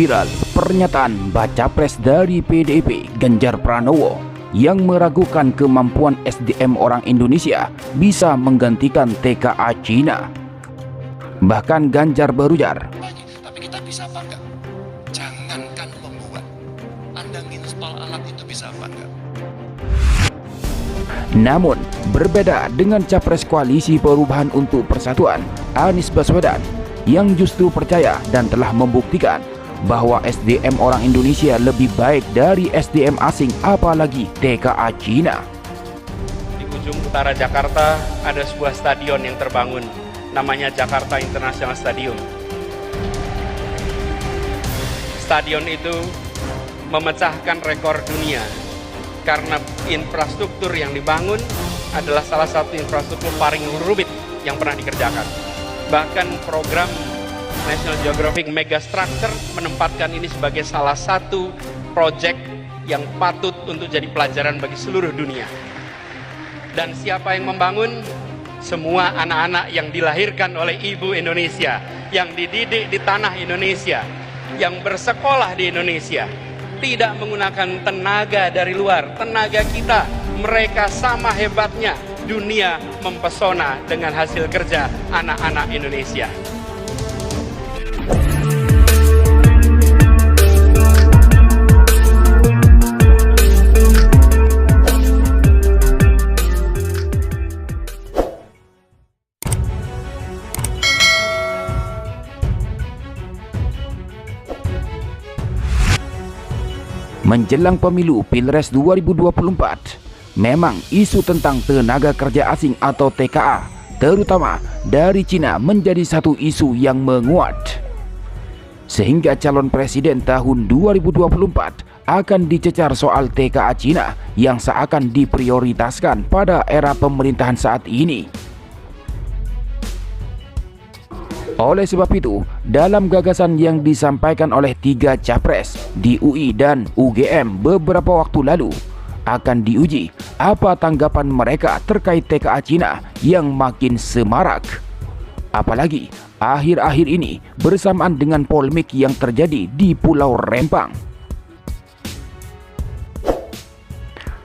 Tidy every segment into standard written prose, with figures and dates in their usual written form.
Viral pernyataan baca pres dari PDIP Ganjar Pranowo yang meragukan kemampuan SDM orang Indonesia bisa menggantikan TKA Cina. Bahkan Ganjar berujar, tapi kita bisa apa enggak? Jangankan membuat, Anda install alat itu bisa apa enggak? Namun, berbeda dengan capres Koalisi Perubahan untuk Persatuan, Anies Baswedan, yang justru percaya dan telah membuktikan bahwa SDM orang Indonesia lebih baik dari SDM asing, apalagi TKA Cina. Di ujung utara Jakarta ada sebuah stadion yang terbangun, namanya Jakarta International Stadium. Stadion itu memecahkan rekor dunia karena infrastruktur yang dibangun adalah salah satu infrastruktur paling rumit yang pernah dikerjakan. Bahkan program National Geographic Megastructure menempatkan ini sebagai salah satu proyek yang patut untuk jadi pelajaran bagi seluruh dunia. Dan siapa yang membangun? Semua anak-anak yang dilahirkan oleh ibu Indonesia, yang dididik di tanah Indonesia, yang bersekolah di Indonesia, tidak menggunakan tenaga dari luar, tenaga kita. Mereka sama hebatnya. Dunia mempesona dengan hasil kerja anak-anak Indonesia. Menjelang pemilu Pilpres 2024, memang isu tentang tenaga kerja asing atau TKA, terutama dari Cina, menjadi satu isu yang menguat. Sehingga calon presiden tahun 2024 akan dicecar soal TKA Cina yang seakan diprioritaskan pada era pemerintahan saat ini. Oleh sebab itu, dalam gagasan yang disampaikan oleh 3 capres di UI dan UGM beberapa waktu lalu, akan diuji apa tanggapan mereka terkait TKA Cina yang makin semarak. Apalagi akhir-akhir ini bersamaan dengan polemik yang terjadi di Pulau Rempang.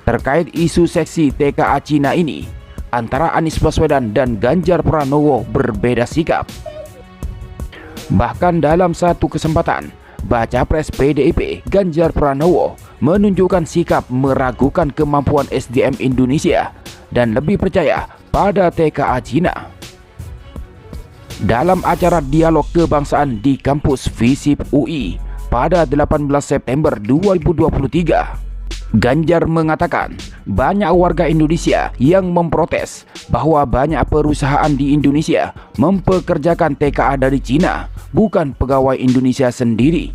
Terkait isu seksi TKA Cina ini, antara Anies Baswedan dan Ganjar Pranowo berbeda sikap. Bahkan dalam satu kesempatan, baca pres PDIP Ganjar Pranowo menunjukkan sikap meragukan kemampuan SDM Indonesia dan lebih percaya pada TKA Cina. Dalam acara dialog kebangsaan di kampus FISIP UI pada 18 September 2023, Ganjar mengatakan banyak warga Indonesia yang memprotes bahwa banyak perusahaan di Indonesia mempekerjakan TKA dari Cina, bukan pegawai Indonesia sendiri.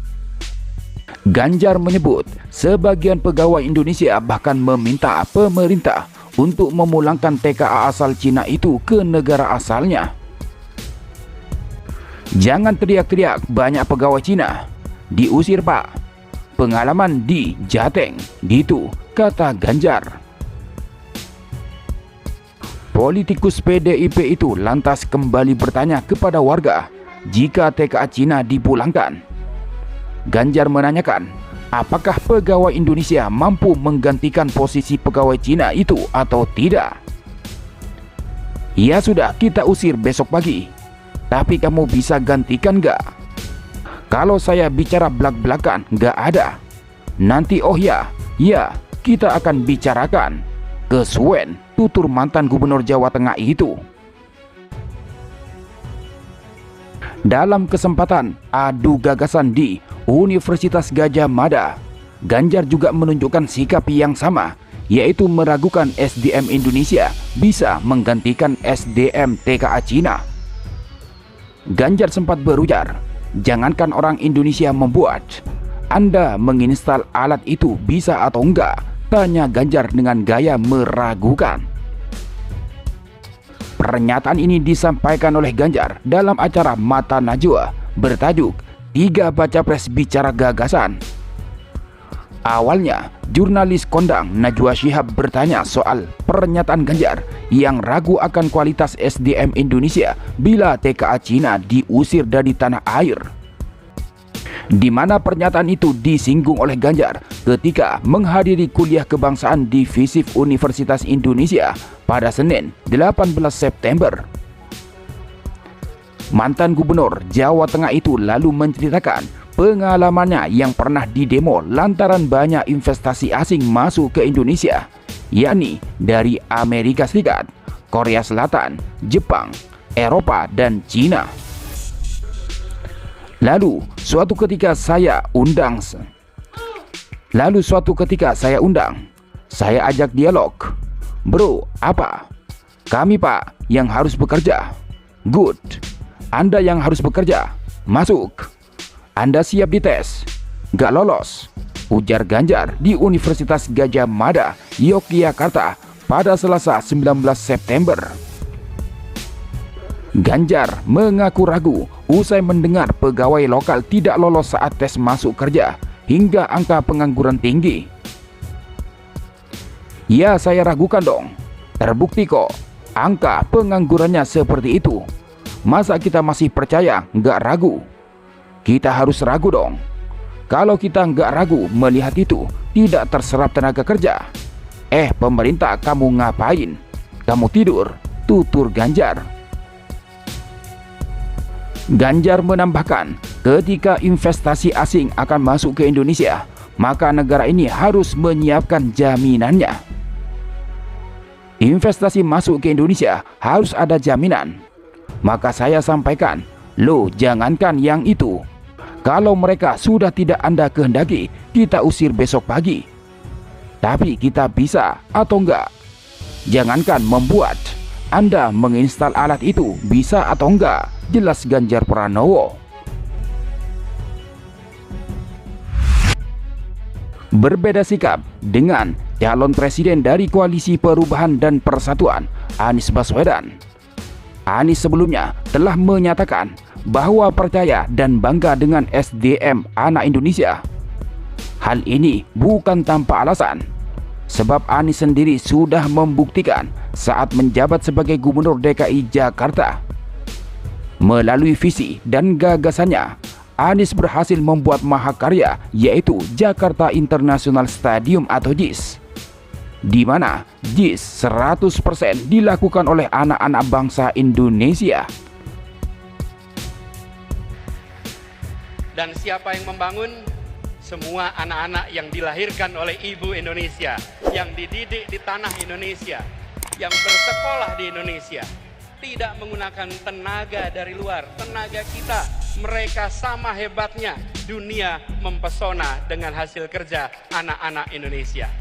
Ganjar menyebut sebagian pegawai Indonesia bahkan meminta pemerintah untuk memulangkan TKA asal Cina itu ke negara asalnya. Jangan teriak-teriak banyak pegawai Cina, diusir Pak. Pengalaman di Jateng, gitu kata Ganjar. Politikus PDIP itu lantas kembali bertanya kepada warga jika TKA Cina dipulangkan. Ganjar menanyakan, apakah pegawai Indonesia mampu menggantikan posisi pegawai Cina itu atau tidak? Ya sudah, kita usir besok pagi. Tapi kamu bisa gantikan gak? Kalau saya bicara belak-belakan, gak ada. Nanti oh ya, kita akan bicarakan. Kesuwen, tutur mantan gubernur Jawa Tengah itu. Dalam kesempatan adu gagasan di Universitas Gadjah Mada, Ganjar juga menunjukkan sikap yang sama, yaitu meragukan SDM Indonesia bisa menggantikan SDM TKA Cina. Ganjar sempat berujar, jangankan orang Indonesia membuat, Anda menginstal alat itu bisa atau enggak? Tanya Ganjar dengan gaya meragukan. Pernyataan ini disampaikan oleh Ganjar dalam acara Mata Najwa bertajuk 3 Baca Pres Bicara Gagasan. Awalnya, jurnalis kondang Najwa Shihab bertanya soal pernyataan Ganjar yang ragu akan kualitas SDM Indonesia bila TKA Cina diusir dari tanah air. di mana pernyataan itu disinggung oleh Ganjar ketika menghadiri kuliah kebangsaan di FISIP Universitas Indonesia pada Senin 18 September. Mantan Gubernur Jawa Tengah itu lalu menceritakan pengalamannya yang pernah didemo lantaran banyak investasi asing masuk ke Indonesia, yakni dari Amerika Serikat, Korea Selatan, Jepang, Eropa, dan Cina. Lalu suatu ketika saya undang, saya ajak dialog. Bro, apa? Kami pak yang harus bekerja. Good. Anda yang harus bekerja. Masuk. Anda siap dites? Gak lolos, ujar Ganjar di Universitas Gadjah Mada, Yogyakarta pada Selasa 19 September. Ganjar mengaku ragu usai mendengar pegawai lokal tidak lolos saat tes masuk kerja hingga angka pengangguran tinggi. Ya, saya ragukan dong. Terbukti kok angka penganggurannya seperti itu. Masa kita masih percaya nggak ragu? Kita harus ragu dong. Kalau kita nggak ragu melihat itu tidak terserap tenaga kerja. Pemerintah, kamu ngapain? Kamu tidur? Tutur Ganjar. Ganjar menambahkan, ketika investasi asing akan masuk ke Indonesia, maka negara ini harus menyiapkan jaminannya. Investasi masuk ke Indonesia harus ada jaminan. Maka saya sampaikan, loh jangankan yang itu. Kalau mereka sudah tidak Anda kehendaki, kita usir besok pagi. Tapi kita bisa atau enggak? Jangankan membuat, Anda menginstal alat itu bisa atau enggak? Jelas Ganjar Pranowo. Berbeda sikap dengan calon presiden dari Koalisi Perubahan dan Persatuan, Anies Baswedan. Anies sebelumnya telah menyatakan bahwa percaya dan bangga dengan SDM anak Indonesia. Hal ini bukan tanpa alasan, sebab Anies sendiri sudah membuktikan saat menjabat sebagai Gubernur DKI Jakarta. Melalui visi dan gagasannya, Anies berhasil membuat mahakarya, yaitu Jakarta International Stadium atau JIS, di mana JIS 100% dilakukan oleh anak-anak bangsa Indonesia. Dan siapa yang membangun? Semua anak-anak yang dilahirkan oleh ibu Indonesia, yang dididik di tanah Indonesia, yang bersekolah di Indonesia, tidak menggunakan tenaga dari luar, tenaga kita. Mereka sama hebatnya, dunia mempesona dengan hasil kerja anak-anak Indonesia.